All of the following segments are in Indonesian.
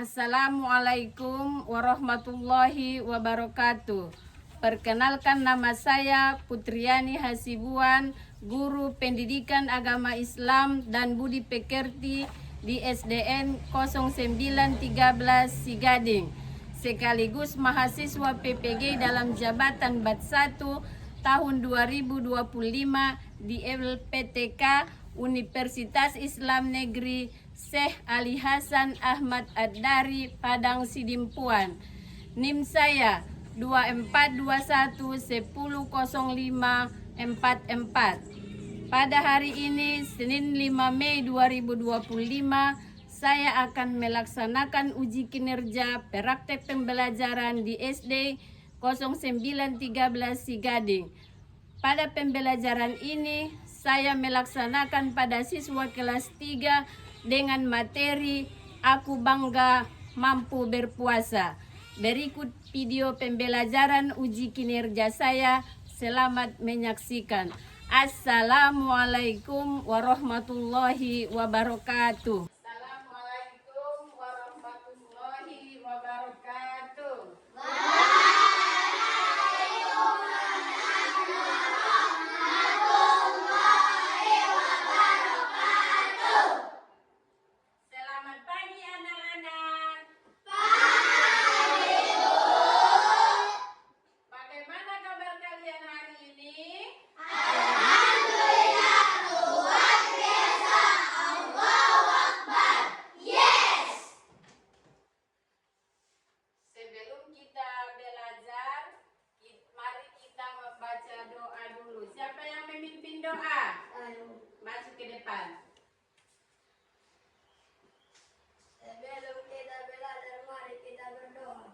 Assalamualaikum warahmatullahi wabarakatuh. Perkenalkan, nama saya Putriani Hasibuan, guru pendidikan agama Islam dan budi pekerti di SDN 0913 Sigading, sekaligus mahasiswa PPG dalam jabatan BAT 1 tahun 2025 di LPTK Universitas Islam Negeri Syekh Ali Hasan Ahmad Ad-Dari, Padang Sidimpuan. NIM saya 2421100544. Pada hari ini, Senin 5 Mei 2025, saya akan melaksanakan uji kinerja praktek pembelajaran di SD 0913 Sigading. Pada pembelajaran ini, saya melaksanakan pada siswa kelas 3 dengan materi Aku Bangga Mampu Berpuasa. Berikut video pembelajaran uji kinerja saya. Selamat menyaksikan. Assalamualaikum warahmatullahi wabarakatuh. Assalamualaikum warahmatullahi wabarakatuh. Siapa yang memimpin doa? Masuk ke depan. Sebelum kita belajar, mari kita berdoa.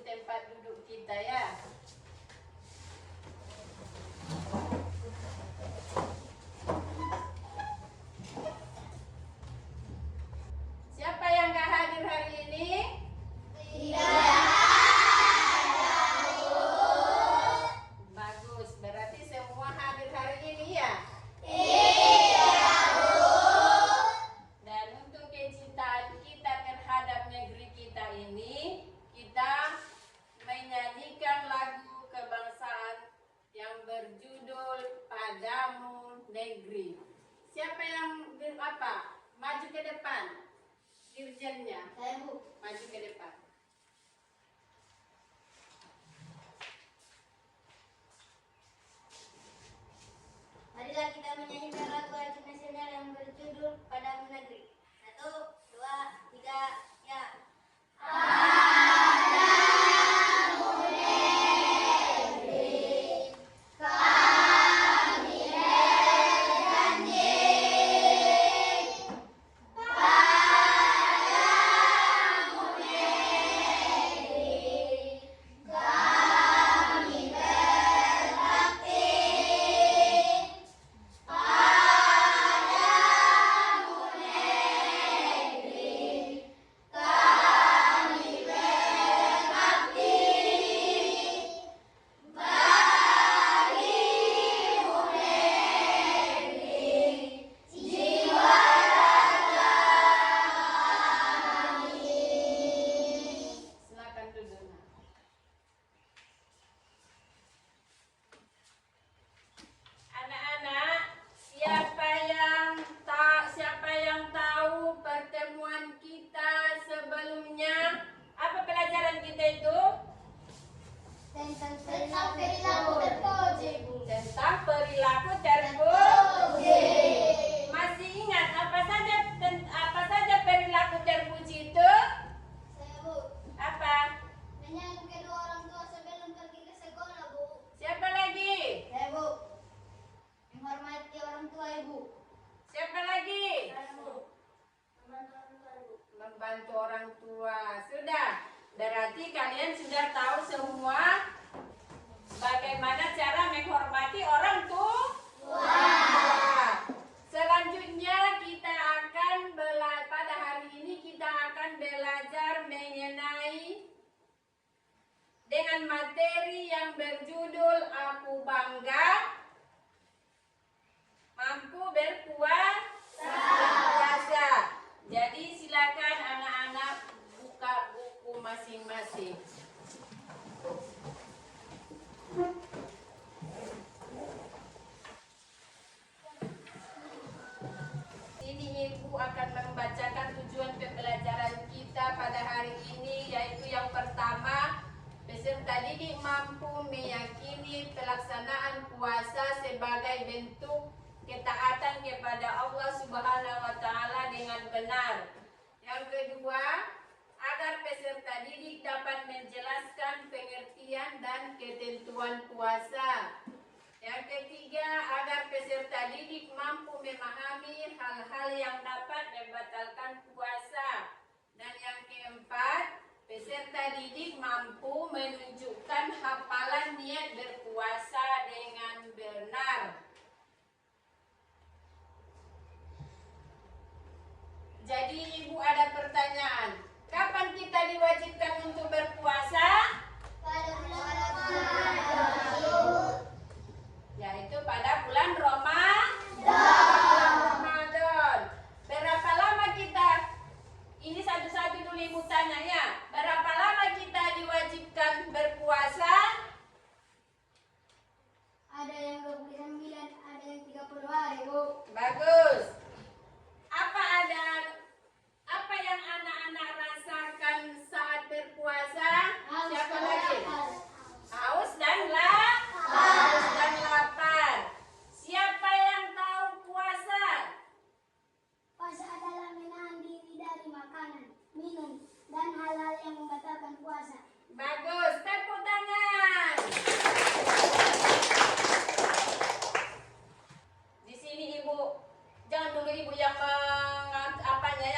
Tempat duduk kita ya. Siapa yang gak hadir hari ini? Bagus, berarti semua hadir hari ini ya? Dan untuk kecintaan kita terhadap negeri kita ini, kita menyanyikan lagu kebangsaan yang berjudul Padamu Negeri. Siapa yang maju ke depan? Dirjennya. Saya, Bu. Maju ke depan. Marilah kita menyanyikan lagu Haji Nasional yang berjudul Padamu Negeri. 1, 2, 3, ya. Padamu negeri kalian sudah tahu semua bagaimana cara menghormati orang tua. Selanjutnya kita akan pada hari ini kita akan belajar mengenai dengan materi yang berjudul Aku Bangga Mampu Berpuasa. Jadi silakan anak-anak buka buku masing-masing. Sini Ibu akan membacakan tujuan pembelajaran kita pada hari ini, yaitu yang pertama, peserta didik mampu meyakini pelaksanaan puasa sebagai bentuk ketaatan kepada Allah Subhanahu wa Ta'ala dengan benar. Yang kedua, agar peserta didik dapat menjelaskan pengertian dan ketentuan puasa. Yang ketiga, agar peserta didik mampu memahami hal-hal yang dapat membatalkan puasa. Dan yang keempat, peserta didik mampu menunjukkan hafalan niat berpuasa dengan benar. Jadi Ibu ada pertanyaan, kapan kita diwajibkan untuk berpuasa? Yaitu pada bulan Ramadan. Berapa lama kita? Ini satu-satu dulu Ibu tanya ya. Berapa lama kita diwajibkan berpuasa? Ada yang 29, ada yang 30 hari, Bu. Bagus. Apa yang anak-anak rasakan saat berpuasa? Siapa lagi? Haus dan lapar. Siapa yang tahu puasa? Puasa adalah menahan diri dari makanan, minum, dan hal-hal yang membatalkan puasa. Bagus, tepuk tangan. Di sini Ibu, jangan dulu Ibu yang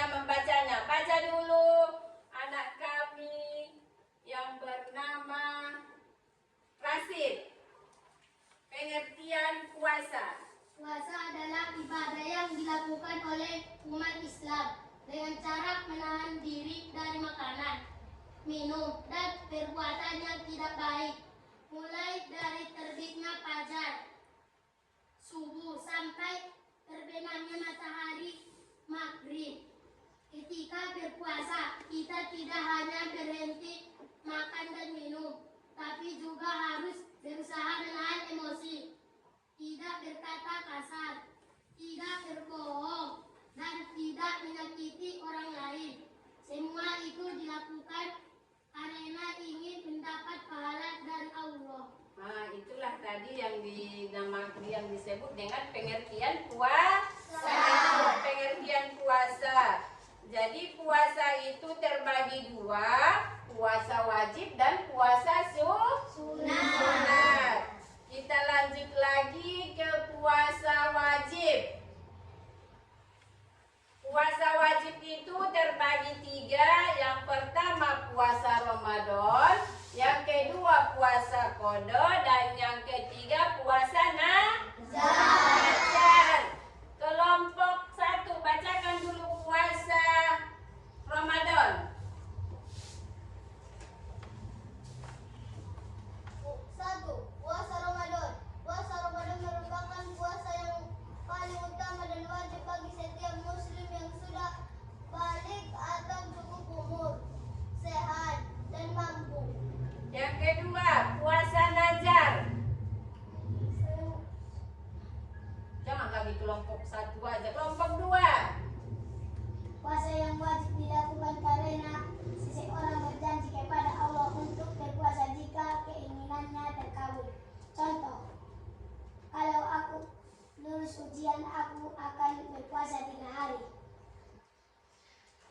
membacanya. Baca dulu anak kami yang bernama Rasid. Pengertian puasa. Puasa adalah ibadah yang dilakukan oleh umat Islam dengan cara menahan diri dari makanan, minum, dan perbuatan yang tidak baik, mulai dari terbitnya fajar subuh sampai terbenamnya matahari maghrib. Ketika berpuasa, kita tidak hanya berhenti makan dan minum, tapi juga harus berusaha menahan emosi, tidak berkata kasar, tidak berbohong, dan tidak menyakiti orang lain. Semua itu dilakukan karena ingin mendapat pahala dari Allah. Nah, itulah tadi yang disebut dengan pengertian puasa. Pengertian puasa. Jadi puasa itu terbagi dua, puasa wajib dan puasa sunat. Kita lanjut lagi ke puasa wajib. Puasa wajib itu terbagi tiga. Yang pertama puasa Ramadan, yang kedua puasa qada, dan yang ketiga puasa nazar. Kelompok 1, bacakan dulu puasa Ramadan. 1. Puasa Ramadan. Puasa Ramadan merupakan puasa yang paling utama dan wajib bagi setiap muslim yang sudah balik atau cukup umur, sehat, dan mampu. Yang kedua, puasa nazar. Jangan lagi kelompok 1 aja, kelompok 2. Puasa yang wajib dilakukan karena seseorang berjanji kepada Allah untuk berpuasa jika keinginannya terkabul. Contoh, kalau aku lulus ujian, aku akan berpuasa 3 hari.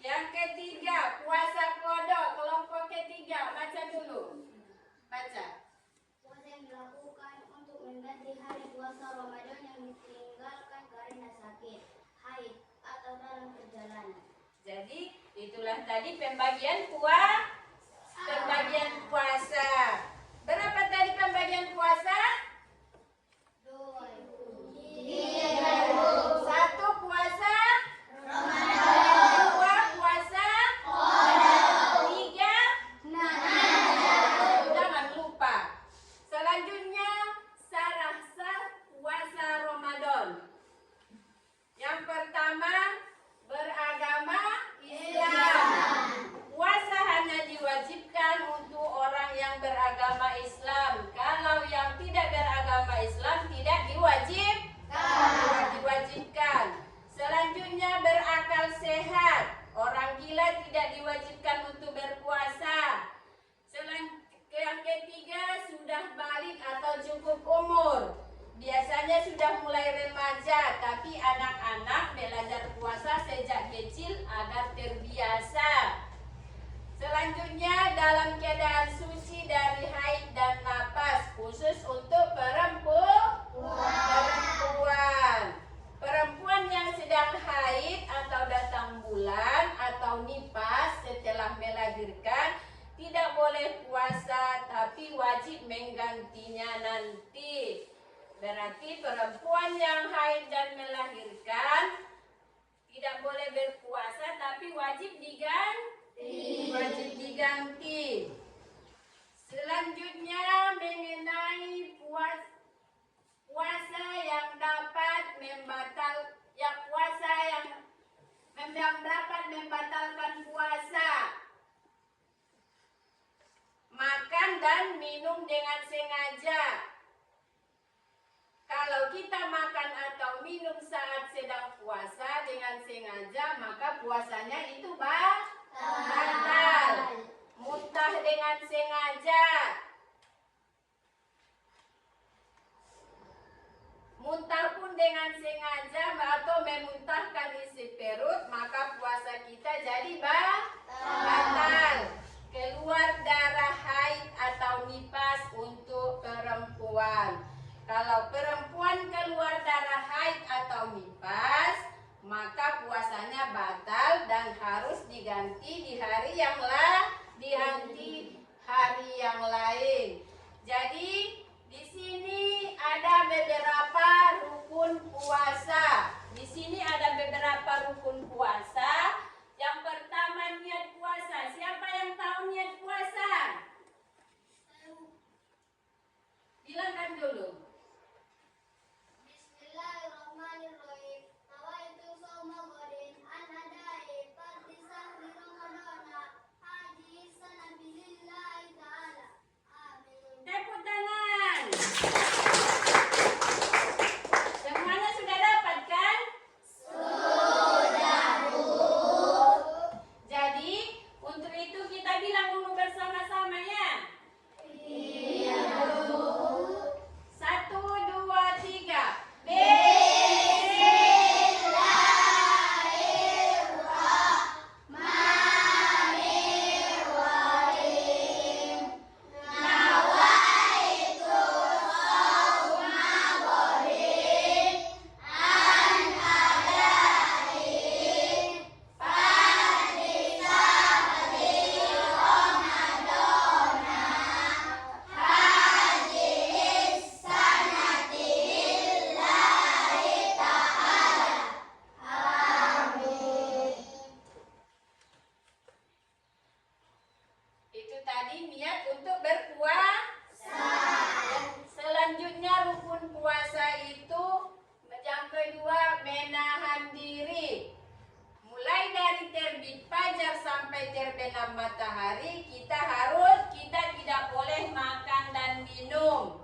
Yang ketiga, puasa qada, kelompok ketiga. Baca dulu. Baca. Puasa yang dilakukan untuk mengganti hari puasa Ramadan yang ditinggalkan karena sakit, haid, atau dalam perjalanan. Jadi, itulah tadi pembagian puasa. Pembagian puasa. Berapa tadi pembagian puasa? 1 puasa, 2 puasa, 3 jangan lupa. Selanjutnya sah puasa Ramadan. Yang pertama, beragama Islam. Puasa hanya diwajibkan untuk orang yang beragama Islam. Kalau yang tidak beragama Islam tidak diwajibkan. Selanjutnya berakal sehat. Orang gila tidak diwajibkan untuk berpuasa. Yang ketiga, sudah balik atau cukup umur. Biasanya sudah mulai remaja, tapi anak-anak belajar puasa sejak kecil agar terbiasa. Selanjutnya dalam keadaan suci dari haid dan nafas, khusus untuk perempuan yang sedang haid atau datang bulan atau nifas setelah melahirkan tidak boleh puasa, tapi wajib menggantinya nanti. Berarti perempuan yang haid dan melahirkan tidak boleh berpuasa, tapi wajib diganti. Selanjutnya mengenai puasa yang dapat membatalkan puasa. Makan dan minum dengan sengaja. Kalau kita makan atau minum saat sedang puasa dengan sengaja, maka puasanya itu batal. Muntah dengan sengaja. Muntah pun dengan sengaja atau memuntahkan isi perut, maka puasa kita jadi batal. Keluar darah haid atau nifas untuk perempuan. Kalau perempuan keluar darah haid atau nifas, maka puasanya batal dan harus diganti di hari yang lain. Jadi di sini ada beberapa rukun puasa. Di sini ada beberapa rukun puasa. Yang pertama, niat puasa. Siapa yang tahu niat puasa? Bilangkan dulu. Bismillahirrahmanirrahim. Nawaitu shauma ghadin an adai fardhi sahri ramadana haji sanabilillahi ta'ala. Amin. Tepuk tangan. Semuanya sudah dapat kan? Sudah, Bu. Jadi, untuk itu kita bilang dulu bersama-sama ya. Iya, Bu. 1, 2, 3. Itu tadi niat untuk berpuasa. Selanjutnya rukun puasa itu yang kedua menahan diri. Mulai dari terbit fajar sampai terbenam matahari kita tidak boleh makan dan minum.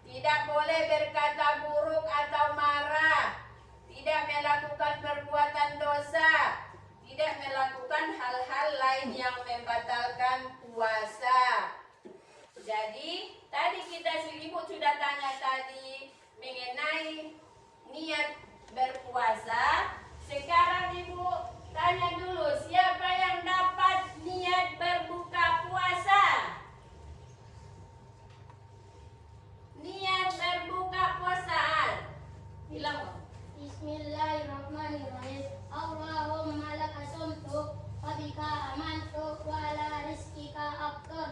Tidak boleh berkata buruk atau marah. Tidak melakukan perbuatan dosa. Tidak melakukan hal-hal lain yang membatalkan puasa. Jadi tadi Ibu sudah tanya tadi mengenai niat berpuasa. Sekarang Ibu tanya dulu, siapa yang dapat niat berbuka puasa? Niat berbuka puasa. Bilang. Bismillahirrahmanirrahim. Allahumma laka sumtu wa bika amantu wa ala rizkika aftar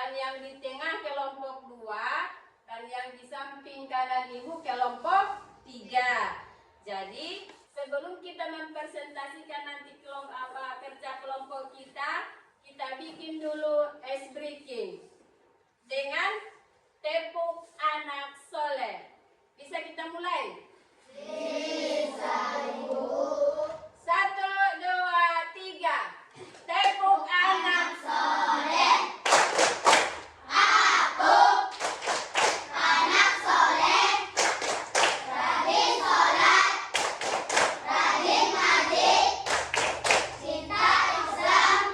dan yang di tengah kelompok 2, dan yang di samping kanan ibu kelompok 3. Jadi sebelum kita mempresentasikan nanti kerja kelompok kita bikin dulu ice breaking dengan tepuk anak soleh. Bisa kita mulai? Bisa, Ibu. 1, 2, 3. Tepuk anak soleh. Aku anak soleh. Rajin sholat, rajin ngaji, cinta Islam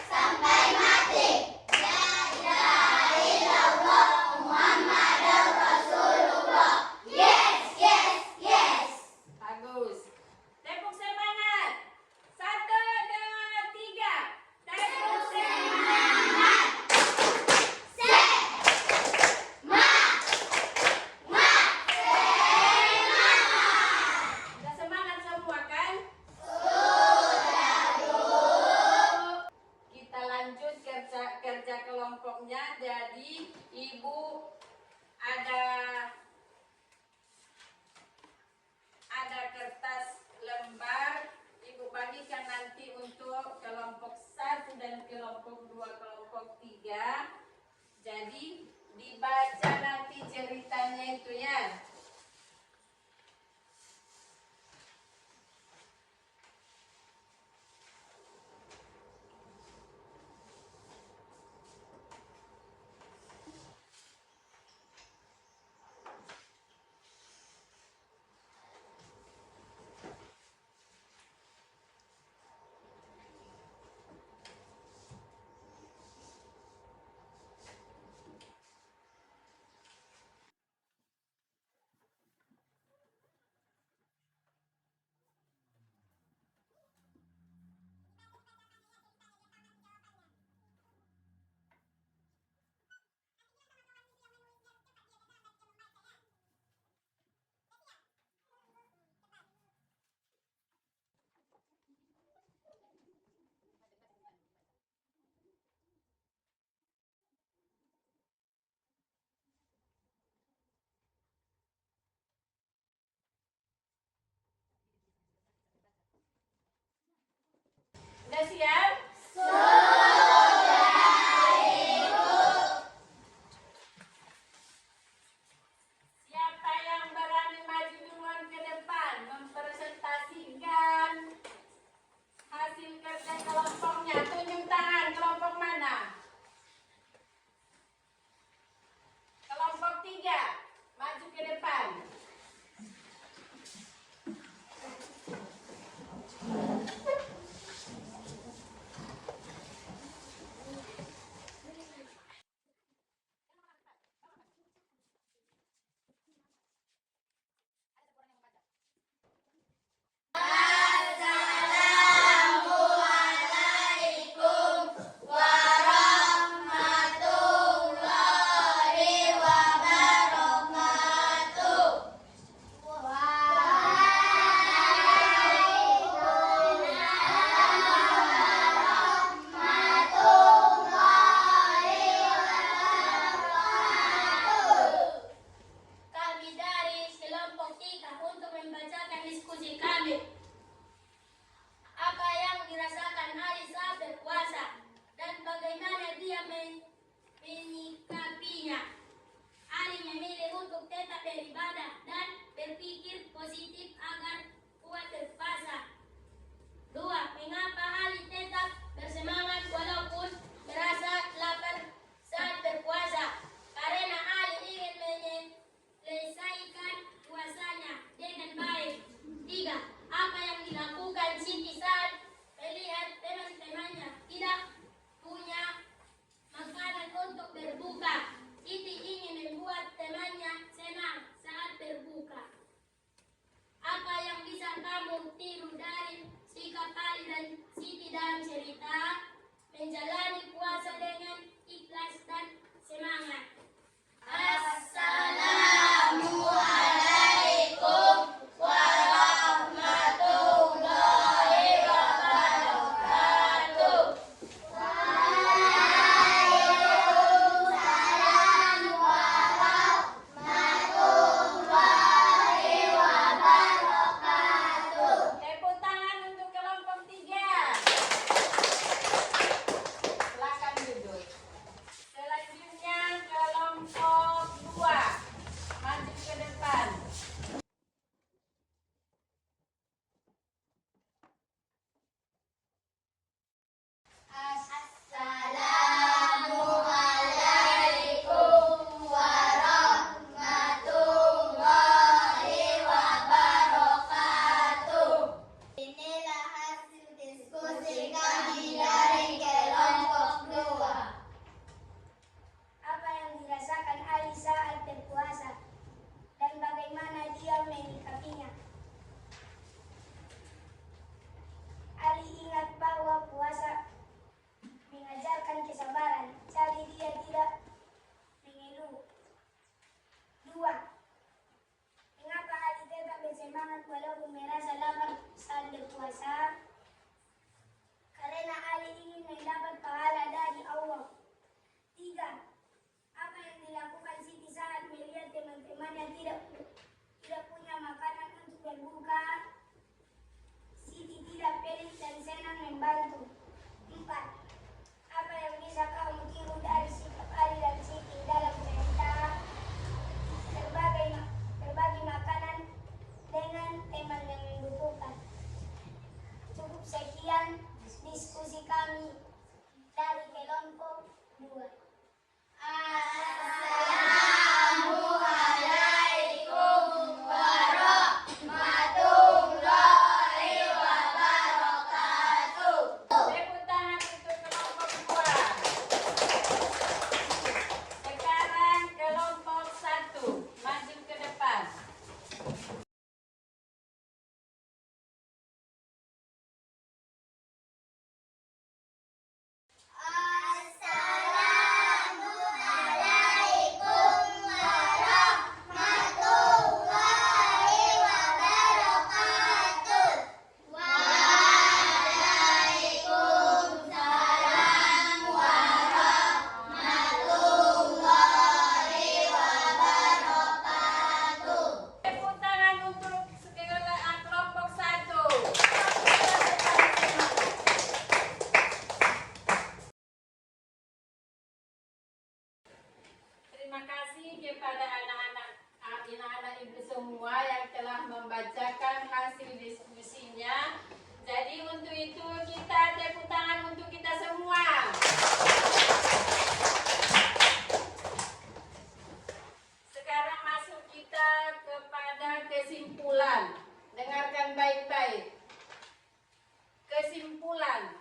sampai mati. La ilaha illallah Muhammadur Rasulullah. Yes, yes, yes. Bagus. Tepuk semangat. 1, 2, 3. Tepuk semangat. Sudah semangat semua kan? Sudah, Bu. Kita lanjut kerja kelompoknya. Jadi Ibu ada kertas lembar. Ibu bagikan nanti untuk kelompok 1 dan kelompok 2, kelompok 3. Jadi dibaca nanti ceritanya itu ya. Udah siap? Siapa yang berani maju duluan ke depan mempresentasikan hasil kerja kelompoknya? Tunjuk tangan, kelompok mana? Kelompok 3, maju ke depan. Assalamualaikum warahmatullahi wabarakatuh. Kami dari kelompok 3 untuk membacakan diskusi kami. Apa yang dirasakan Ali saat berpuasa dan bagaimana dia menyikapinya. Ali memilih untuk tetap beribadah dan berpikir positif agar kuat berpuasa. 2. Mengapa Ali tetap bersemangat walaupun merasa lapar saat berpuasa? Karena Ali ingin menyelesaikan puasanya dengan baik. 3. Apa yang dilakukan Siti saat melihat teman-temannya tidak punya makanan untuk berbuka? Siti ingin membuat temannya senang saat berbuka. Apa yang bisa kamu tiru dari sikap Ali dan Siti kepada anak-anak ibu semua yang telah membacakan hasil diskusinya. Jadi untuk itu kita tepuk tangan untuk kita semua. Sekarang masuk kita kepada kesimpulan. Dengarkan baik-baik. Kesimpulan,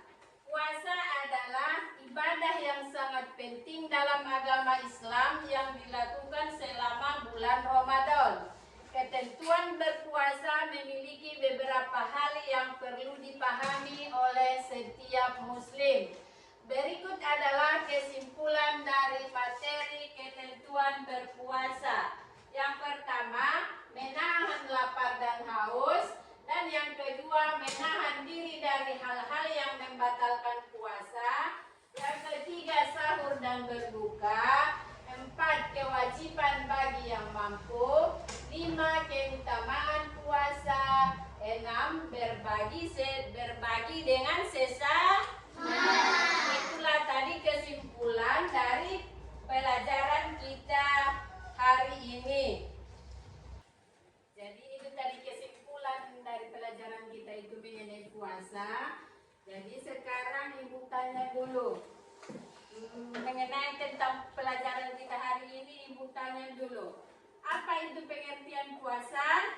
puasa adalah ibadah yang sangat penting dalam agama Islam yang dilakukan selama bulan Ramadan. Ketentuan berpuasa memiliki beberapa hal yang perlu dipahami oleh setiap muslim. Berikut adalah kesimpulan dari materi ketentuan berpuasa. Yang pertama, menahan lapar dan haus. Dan yang kedua, menahan diri dari hal-hal yang membatalkan puasa. Yang ketiga, sahur dan berbuka. 4, kewajiban bagi yang mampu. 5, keutamaan puasa. 6, berbagi dengan sesama. Itulah tadi kesimpulan dari pelajaran kita hari ini. Jadi itu tadi kesimpulan dari pelajaran kita itu mengenai puasa. Jadi sekarang ibu tanya dulu mengenai tentang pelajaran kita hari ini. Ibu tanya dulu, apa itu pengertian puasa?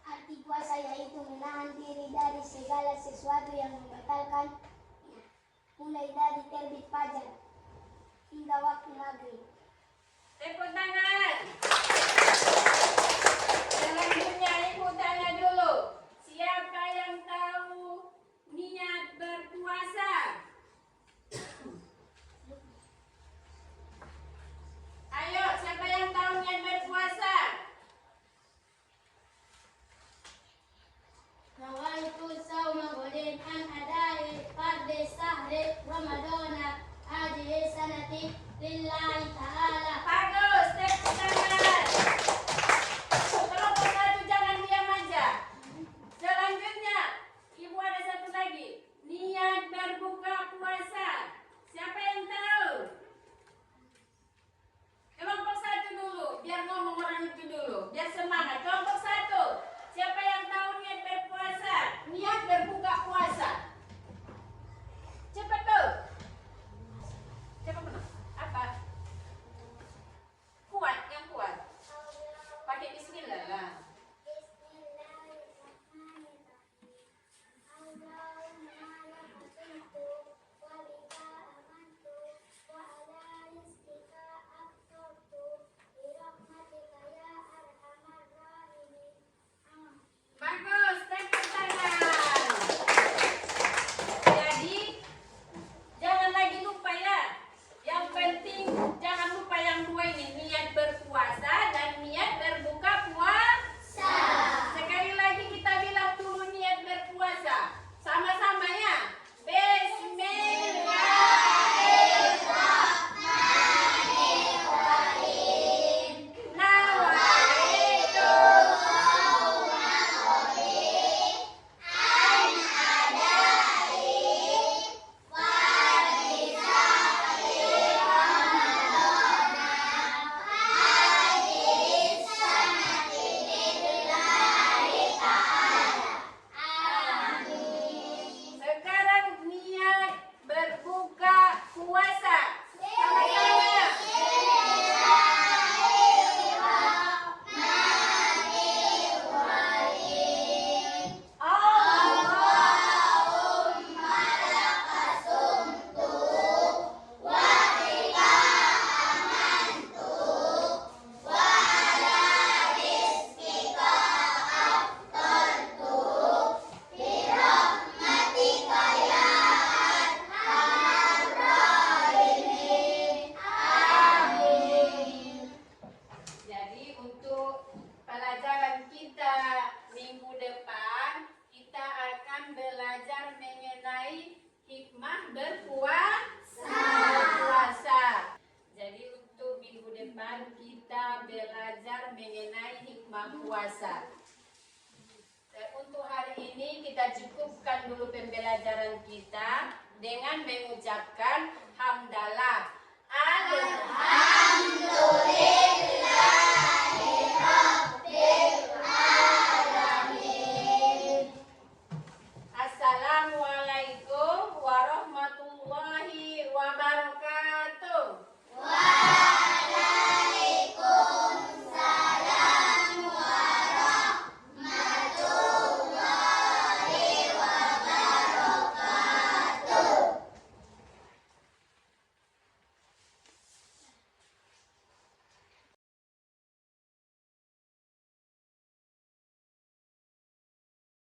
Arti puasa yaitu menahan diri dari segala sesuatu yang membatalkan, mulai dari terbit fajar hingga waktu maghrib. Tepuk tangan. Selanjutnya ibu tanya dulu, siapa yang tahu niat berpuasa? Ayo, siapa yang tahu niat berpuasa? Nawaitu sauma godin an adai fardhi sahri ramadana hadhihi sanati lillahi ta'ala. Bagus, tepuk tangan. Kelompok satu jangan diam aja. Selanjutnya, ibu ada satu lagi. Niat berbuka puasa. Siapa yang tahu? Kelompok satu dulu, biar ngomong orang itu dulu, biar semangat. Kelompok satu, siapa yang tahu niat berpuasa? Niat berbuka puasa. Cepat tuh. Siapa menang? Apa? Kuat, yang kuat. Pakai bismillah lah. Bagus, tepuk tangan. Jadi jangan lagi lupa ya. Yang penting jangan lupa yang dua ini, niat berpuasa dan niat berbuka puasa. Sekali lagi kita bilang dulu niat berpuasa. Sama-sama ya. Bismillahirrahmanirrahim. Nawaitu sekarang niat berbuka puasa. Sama-sama. Jadi untuk pelajaran kita minggu depan, kita akan belajar mengenai hikmah berpuasa. Jadi untuk minggu depan kita belajar mengenai hikmah puasa. Dan untuk hari ini kita cukupkan dulu pembelajaran kita dengan mengucapkan hamdalah. Alhamdulillah.